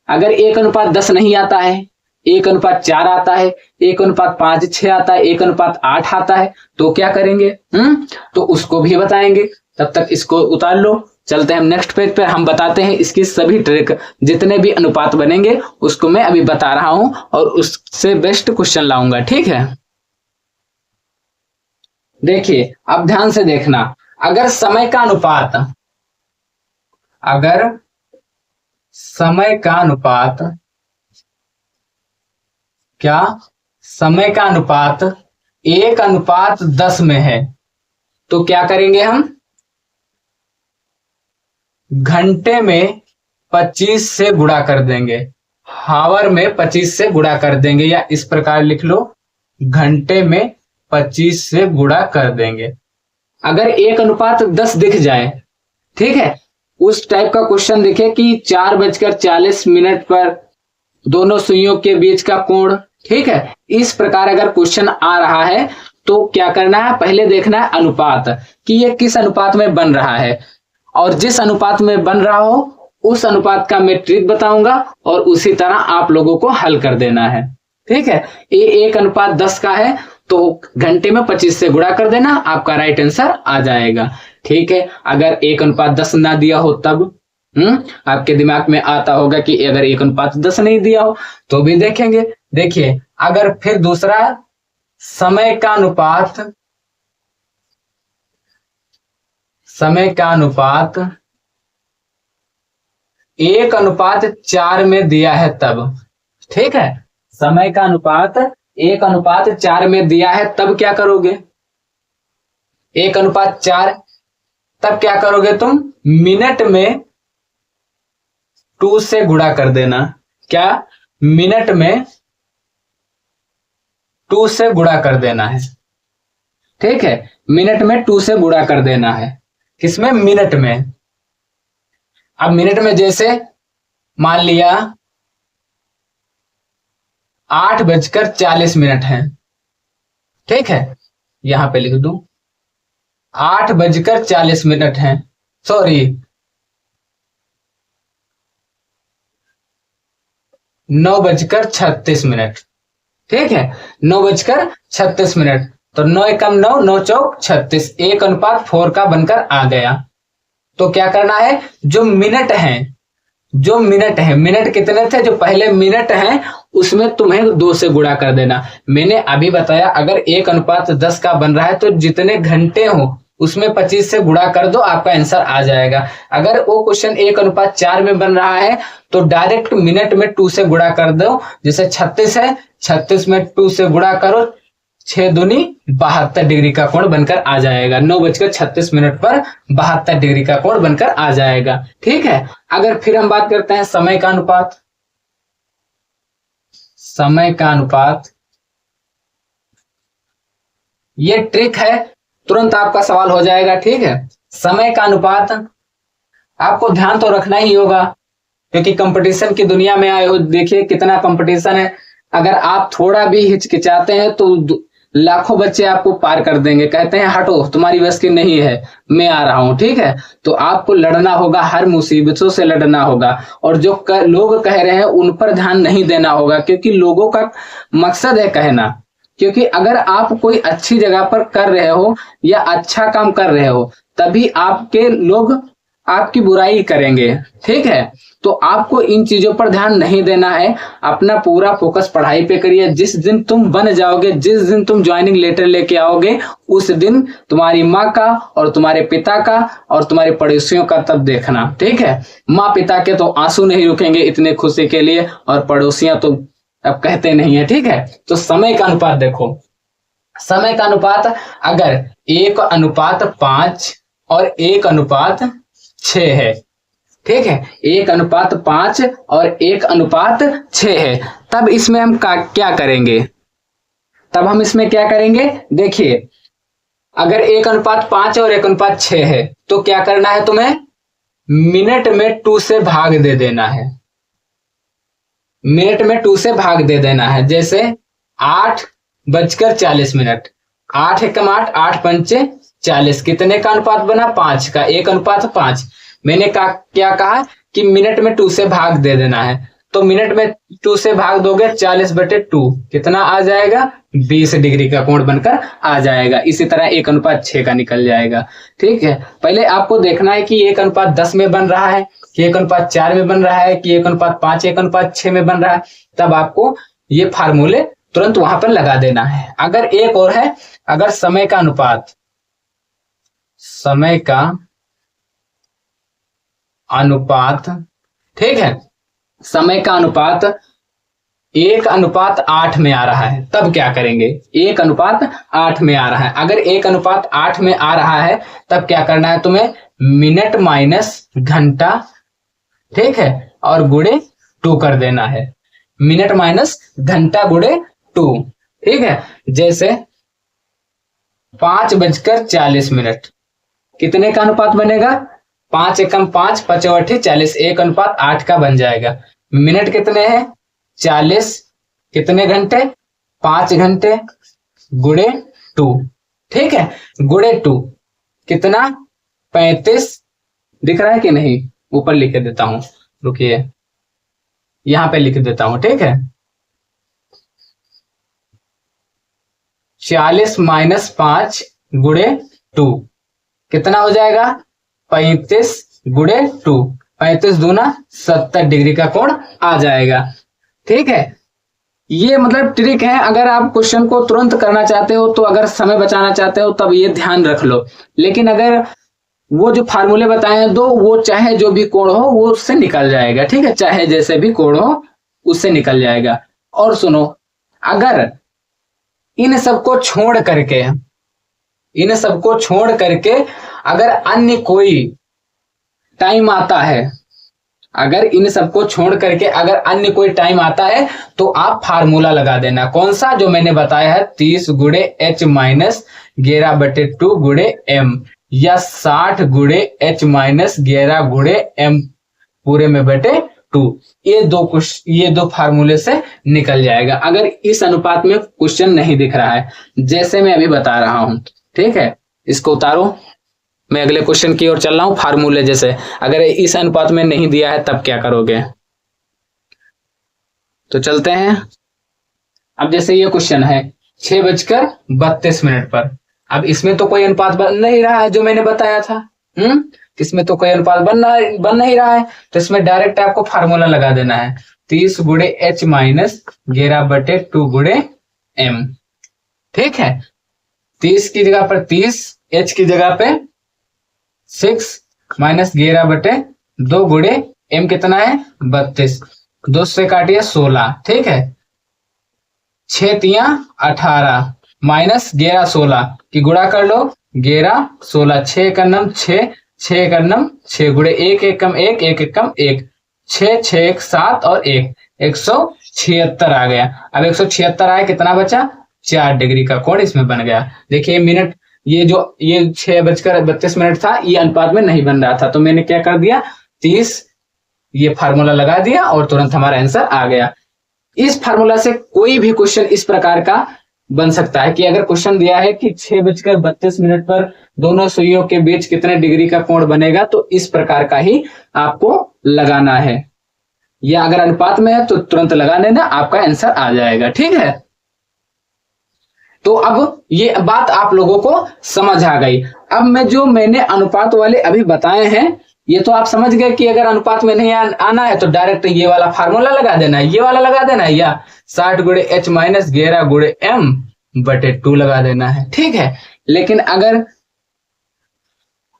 अगर 1:10 नहीं आता है, 1:4 आता है, 1:5-6 आता है, 1:8 आता है, तो क्या करेंगे? तो उसको भी बताएंगे। तब तक इसको उतार लो, चलते हैं हम नेक्स्ट पेज पे। हम बताते हैं इसकी सभी ट्रिक, जितने भी अनुपात बनेंगे उसको मैं अभी बता रहा हूं और उससे बेस्ट क्वेश्चन लाऊंगा। ठीक है, देखिए अब ध्यान से देखना, अगर समय का अनुपात 1:10 में है तो क्या करेंगे हम? घंटे में 25 से गुणा कर देंगे, हावर में 25 से गुणा कर देंगे, या इस प्रकार लिख लो घंटे में 25 से गुणा कर देंगे। अगर 1:10 दिख जाए, ठीक है, उस टाइप का क्वेश्चन दिखे कि 4:40 पर दोनों सुइयों के बीच का कोण, ठीक है, इस प्रकार अगर क्वेश्चन आ रहा है तो क्या करना है? पहले देखना है अनुपात कि ये किस अनुपात में बन रहा है, और जिस अनुपात में बन रहा हो उस अनुपात का मैं ट्रिक बताऊंगा और उसी तरह आप लोगों को हल कर देना है। ठीक है, ये 1:10 का है तो घंटे में 25 से गुणा कर देना, आपका राइट आंसर आ जाएगा। ठीक है, अगर 1:10 ना दिया हो तब आपके दिमाग में आता होगा कि अगर 1:10 नहीं दिया हो तो भी देखेंगे। देखिए अगर फिर दूसरा समय का अनुपात 1:4 में दिया है तब, ठीक है, समय का अनुपात 1:4 में दिया है तब क्या करोगे? 1:4 तब क्या करोगे तुम? मिनट में 2 से गुणा कर देना। क्या? मिनट में 2 से गुणा कर देना है। ठीक है, मिनट में 2 से गुणा कर देना है। किसमें? मिनट में। अब मिनट में जैसे मान लिया 8:40 है, ठीक है, यहां पे लिख दूं 8:40 है, सॉरी 9:36। ठीक है, 9:36, तो 9 एकम 9, 9 चौक 36, 1:4 का बनकर आ गया। तो क्या करना है? जो मिनट है जो मिनट है, मिनट कितने थे, जो पहले मिनट हैं उसमें तुम्हें 2 से गुणा कर देना। मैंने अभी बताया अगर 1:10 का बन रहा है तो जितने घंटे हो उसमें 25 से गुणा कर दो, आपका आंसर आ जाएगा। अगर वो क्वेश्चन 1:4 में बन रहा है तो डायरेक्ट मिनट में 2 से गुणा कर दो। जैसे 36 है, 36 में 2 से गुणा करो, 6 दूनी 72 डिग्री का कोण बनकर आ जाएगा। 9:36 पर 72 डिग्री का कोण बनकर आ जाएगा। ठीक है, अगर फिर हम बात करते हैं समय का अनुपात, समय का अनुपात, ये ट्रिक है, तुरंत आपका सवाल हो जाएगा। ठीक है, समय का अनुपात आपको ध्यान तो रखना ही होगा क्योंकि कंपटीशन की दुनिया में आए हो। देखिए कितना कंपटीशन है, अगर आप थोड़ा भी हिचकिचाते हैं तो लाखों बच्चे आपको पार कर देंगे, कहते हैं हटो तुम्हारी बस की नहीं है, मैं आ रहा हूं। ठीक है, तो आपको लड़ना होगा, हर मुसीबतों से लड़ना होगा, और जो लोग कह रहे हैं उन पर ध्यान नहीं देना होगा क्योंकि लोगों का मकसद है कहना। क्योंकि अगर आप कोई अच्छी जगह पर कर रहे हो या अच्छा काम कर रहे हो तभी आपके लोग आपकी बुराई करेंगे। ठीक है, तो आपको इन चीजों पर ध्यान नहीं देना है, अपना पूरा फोकस पढ़ाई पे करिए। जिस दिन तुम बन जाओगे, जिस दिन तुम ज्वाइनिंग लेटर लेके आओगे, उस दिन तुम्हारी माँ का और तुम्हारे पिता का और तुम्हारे पड़ोसियों का तब देखना। ठीक है, माँ पिता के तो आंसू नहीं रुकेंगे इतने खुशी के लिए, और पड़ोसियां तो अब कहते नहीं है। ठीक है, तो समय का अनुपात देखो, समय का अनुपात अगर 1:5 और 1:6 है, ठीक है, 1:5 और 1:6 है, तब इसमें हम क्या करेंगे, तब हम इसमें क्या करेंगे, देखिए अगर 1:5 और 1:6 है तो क्या करना है तुम्हें, मिनट में 2 से भाग दे देना है, मिनट में 2 से भाग दे देना है। जैसे 8:40, 8 एकम 8, 8 पंचे 40, कितने का अनुपात बना, 5 का, 1:5। मैंने क्या कहा कि मिनट में 2 से भाग दे देना है, तो मिनट में 2 से भाग दोगे 40/2, कितना आ जाएगा, 20 डिग्री का कोण बनकर आ जाएगा। इसी तरह 1:6 का निकल जाएगा। ठीक है, पहले आपको देखना है कि 1:10 में बन रहा है कि 1:4 में बन रहा है कि 1:5, 1:6 में बन रहा है, तब आपको ये फार्मूले तुरंत वहां पर लगा देना है। अगर एक और है, अगर समय का अनुपात, समय का अनुपात, ठीक है, समय का अनुपात 1:8 में आ रहा है, तब क्या करेंगे, 1:8 में आ रहा है। अगर 1:8 में आ रहा है तब क्या करना है तुम्हें, मिनट माइनस घंटा, ठीक है, और गुणे 2 कर देना है, मिनट माइनस घंटा गुणे 2। ठीक है, जैसे 5:40, कितने का अनुपात बनेगा, 5 एकम 5, 5 × 40, 1:8 का बन जाएगा। मिनट कितने हैं, 40, कितने घंटे, 5 घंटे, गुणे 2, ठीक है, गुणे 2 कितना, 35, दिख रहा है कि नहीं, ऊपर लिख देता हूं, रुकिए यहां पे लिख देता हूं। ठीक है, 40 - 5 गुणे 2 कितना हो जाएगा, 35 गुणे 2, 35 दूना 70 डिग्री का कोण आ जाएगा। ठीक है, ये मतलब ट्रिक है, अगर आप क्वेश्चन को तुरंत करना चाहते हो तो, अगर समय बचाना चाहते हो तब ये ध्यान रख लो। लेकिन अगर वो जो फार्मूले बताए हैं दो, वो चाहे जो भी कोण हो वो उससे निकल जाएगा। ठीक है, चाहे जैसे भी कोण हो उससे निकल जाएगा। और सुनो, अगर इन सबको छोड़ करके, इन सबको छोड़ करके अगर अन्य कोई टाइम आता है, अगर इन सबको छोड़ करके अगर अन्य कोई टाइम आता है तो आप फार्मूला लगा देना। कौन सा, जो मैंने बताया है, 30 गुणे h माइनस 11/2 गुणे m, या 60 गुणे h माइनस 11 गुणे m पूरे में बटे 2। ये दो फार्मूले से निकल जाएगा अगर इस अनुपात में क्वेश्चन नहीं दिख रहा है, जैसे मैं अभी बता रहा हूं। ठीक है, इसको उतारो, मैं अगले क्वेश्चन की ओर चल रहा हूं। फार्मूले जैसे अगर इस अनुपात में नहीं दिया है तब क्या करोगे, तो चलते हैं। अब जैसे ये क्वेश्चन है 6:32 पर, अब इसमें तो कोई अनुपात बन नहीं रहा है जो मैंने बताया था। इसमें तो कोई अनुपात बन नहीं रहा है, तो इसमें डायरेक्ट आपको फार्मूला लगा देना है 30 गुणे एच माइनस 11/2 गुणे एम। ठीक है, 30 की जगह पर 30, एच की जगह पे 6 माइनस 11/2 गुणे एम कितना है 32, 2 से काटिए 16। ठीक है, 6 तिया 18 माइनस 11 16 की गुणा कर लो 11 16, 6 एकम 6, 6 एकम 6 गुणे 1 एकम 1, 1 एकम 1, 6 6 1 7 और 1 176 आ गया। अब 176 आया, कितना बचा 4 डिग्री का कोण इसमें बन गया। देखिए मिनट, ये 6:32 था, ये अनुपात में नहीं बन रहा था, तो मैंने क्या कर दिया 30 ये फार्मूला लगा दिया और तुरंत हमारा आंसर आ गया। इस फार्मूला से कोई भी क्वेश्चन इस प्रकार का बन सकता है कि अगर क्वेश्चन दिया है कि 6:32 पर दोनों सुइयों के बीच कितने डिग्री का कोण बनेगा, तो इस प्रकार का ही आपको लगाना है, या अगर अनुपात में है तो तुरंत लगा लेना, आपका आंसर आ जाएगा। ठीक है, तो अब ये बात आप लोगों को समझ आ गई। अब मैंने अनुपात वाले अभी बताए हैं, ये तो आप समझ गए कि अगर अनुपात में नहीं आना है तो डायरेक्ट ये वाला फार्मूला लगा देना है, ये वाला लगा देना है, या 60 गुणे एच माइनस 11 गुणे एम बटे 2 लगा देना है। ठीक है, लेकिन अगर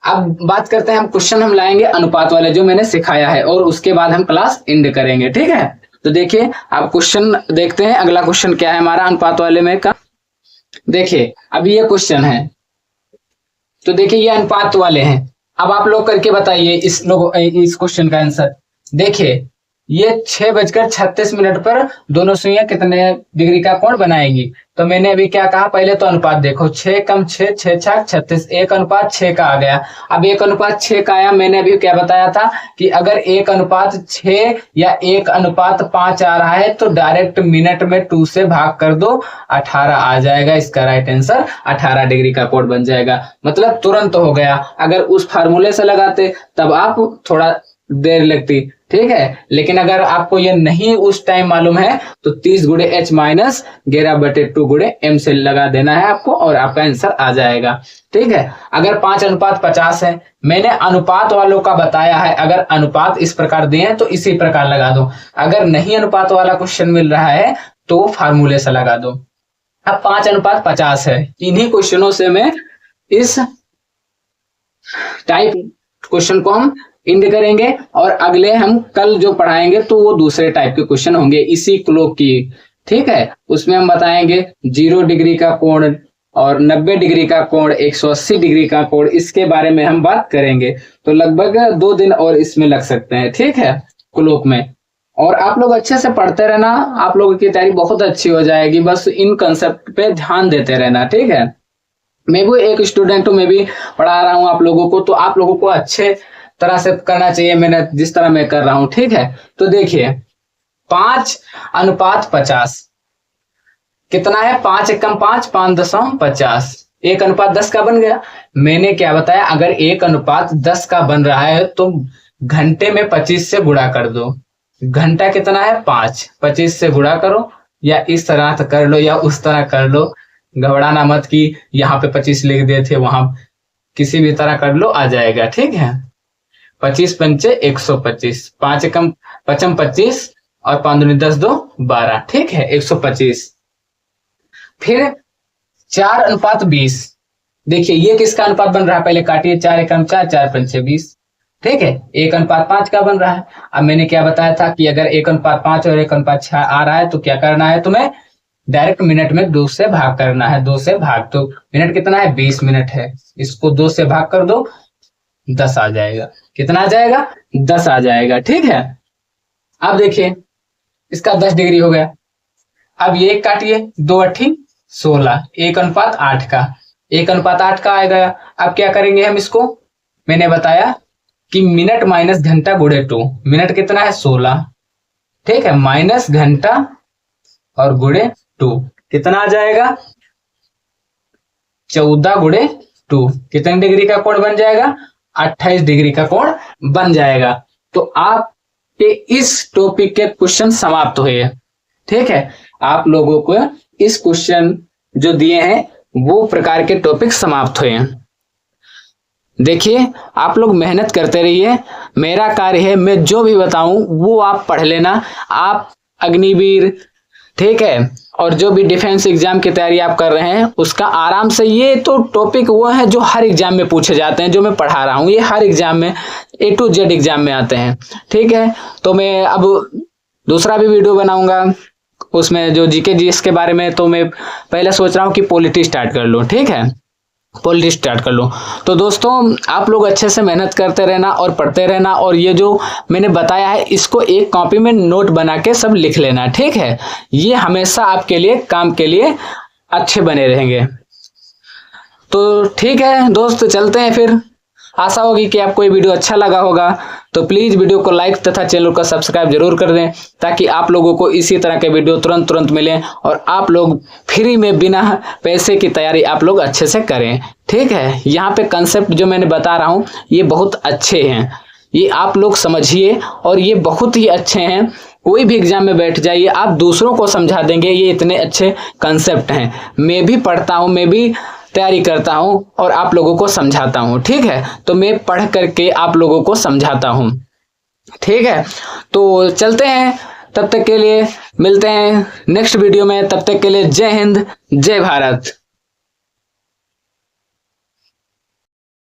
अब बात करते हैं, हम क्वेश्चन हम लाएंगे अनुपात वाले जो मैंने सिखाया है, और उसके बाद हम क्लास एंड करेंगे। ठीक है, तो देखिए आप क्वेश्चन देखते हैं, अगला क्वेश्चन क्या है हमारा अनुपात वाले में का। देखिए अब ये क्वेश्चन है, तो देखिए ये अनुपात वाले हैं। अब आप लोग करके बताइए इस क्वेश्चन का आंसर। देखिए ये 6:36 पर दोनों सुइयां कितने डिग्री का कोण बनाएंगी, तो मैंने अभी क्या कहा, पहले तो अनुपात देखो 6 कम 6 6 6 36, 1:6 का आ गया। अब 1:6 का आया, मैंने अभी क्या बताया था कि अगर 1:6 या 1:5 आ रहा है तो डायरेक्ट मिनट में 2 से भाग कर दो, 18 आ जाएगा। इसका राइट आंसर 18 डिग्री का कोण बन जाएगा, मतलब तुरंत हो गया। अगर उस फार्मूले से लगाते तब आप थोड़ा देर लगती। ठीक है, लेकिन अगर आपको ये नहीं उस टाइम मालूम है तो 30 गुणे एच माइनस 11/2 गुणे एम से लगा देना है आपको, और आपका आंसर आ जाएगा। ठीक है, अगर 5:50 है, मैंने अनुपात वालों का बताया है, अगर अनुपात इस प्रकार दिए हैं तो इसी प्रकार लगा दो, अगर नहीं अनुपात वाला क्वेश्चन मिल रहा है तो फार्मूले से लगा दो। अब 5:50 है, इन्हीं क्वेश्चनों से मैं इस टाइप क्वेश्चन को हम इंड करेंगे, और अगले हम कल जो पढ़ाएंगे तो वो दूसरे टाइप के क्वेश्चन होंगे इसी क्लोक की। ठीक है, उसमें हम बताएंगे 0 डिग्री का कोण और 90 डिग्री का कोण, 180 डिग्री का कोण, इसके बारे में हम बात करेंगे। तो लगभग 2 दिन और इसमें लग सकते हैं। ठीक है, क्लोक में। और आप लोग अच्छे से पढ़ते रहना, आप लोगों की तैयारी बहुत अच्छी हो जाएगी, बस इन कंसेप्ट पे ध्यान देते रहना। ठीक है, मैं भी एक स्टूडेंट हूँ, मैं भी पढ़ा रहा हूँ आप लोगों को, तो आप लोगों को अच्छे तरह से करना चाहिए मेहनत, जिस तरह मैं कर रहा हूं। ठीक है, तो देखिए 5:50 कितना है, 5 एकम 5 5.50, 1:10 का बन गया। मैंने क्या बताया, अगर 1:10 का बन रहा है तो घंटे में 25 से गुणा कर दो। घंटा कितना है 5, 25 से गुणा करो, या इस तरह कर लो या उस तरह कर लो, घबराना मत कि यहाँ पे 25 लिख दिए थे, वहां किसी भी तरह कर लो, आ जाएगा। ठीक है, 25 पंचे 125, 5 एकम 5 25 और 5 दूनी 10 2 12। ठीक है, 125। फिर 4:20, देखिए ये किसका अनुपात बन रहा है, पहले काटिए, 4 एकम 4 4 पंचे 20। ठीक है, 1:5 का बन रहा है। अब मैंने क्या बताया था कि अगर 1:5 और 1:6 आ रहा है तो क्या करना है तुम्हें, डायरेक्ट मिनट में 2 से भाग करना है। 2 से भाग, तो मिनट कितना है 20 मिनट है, इसको 2 से भाग कर दो, 10 आ जाएगा। कितना आ जाएगा 10 आ जाएगा। ठीक है, अब देखिए इसका 10 डिग्री हो गया। अब ये काटिए, 2 8 16, 1:8 का, 1:8 का आएगा। अब क्या करेंगे हम इसको, मैंने बताया कि मिनट माइनस घंटा गुणे 2, मिनट कितना है 16। ठीक है, माइनस घंटा और गुणे 2 कितना आ जाएगा 14 गुणे 2, कितने डिग्री का कोण बन जाएगा 28 डिग्री का कोण बन जाएगा। तो आपके इस टॉपिक के क्वेश्चन समाप्त हुए। ठीक है, आप लोगों को इस क्वेश्चन जो दिए हैं वो प्रकार के टॉपिक समाप्त हुए हैं। देखिए, आप लोग मेहनत करते रहिए। मेरा कार्य है, मैं जो भी बताऊं वो आप पढ़ लेना। आप अग्निवीर, ठीक है, और जो भी डिफेंस एग्जाम की तैयारी आप कर रहे हैं उसका आराम से, ये तो टॉपिक वो है जो हर एग्जाम में पूछे जाते हैं, जो मैं पढ़ा रहा हूँ ये हर एग्जाम में A to Z एग्जाम में आते हैं। ठीक है, तो मैं अब दूसरा भी वीडियो बनाऊंगा उसमें जो जीके जीएस के बारे में। तो मैं पहले सोच रहा हूँ कि पॉलिटी स्टार्ट कर लूँ। ठीक है, पॉलिटी स्टार्ट कर लो। तो दोस्तों, आप लोग अच्छे से मेहनत करते रहना और पढ़ते रहना, और ये जो मैंने बताया है इसको एक कॉपी में नोट बना के सब लिख लेना। ठीक है, ये हमेशा आपके लिए काम के लिए अच्छे बने रहेंगे। तो ठीक है दोस्त, चलते हैं फिर। आशा होगी कि आपको ये वीडियो अच्छा लगा होगा, तो प्लीज वीडियो को लाइक तथा चैनल को सब्सक्राइब जरूर कर दें, ताकि आप लोगों को इसी तरह के वीडियो तुरंत तुरंत मिले और आप लोग फ्री में बिना पैसे की तैयारी आप लोग अच्छे से करें। ठीक है, यहाँ पे कंसेप्ट जो मैंने बता रहा हूँ ये बहुत अच्छे हैं, ये आप लोग समझिए, और ये बहुत ही अच्छे हैं। कोई भी एग्जाम में बैठ जाइए, आप दूसरों को समझा देंगे, ये इतने अच्छे कंसेप्ट हैं। मैं भी पढ़ता हूँ, मैं भी तैयारी करता हूं और आप लोगों को समझाता हूं। ठीक है, तो मैं पढ़ करके आप लोगों को समझाता हूं। ठीक है, तो चलते हैं। तब तक के लिए मिलते हैं नेक्स्ट वीडियो में। तब तक के लिए जय हिंद, जय भारत।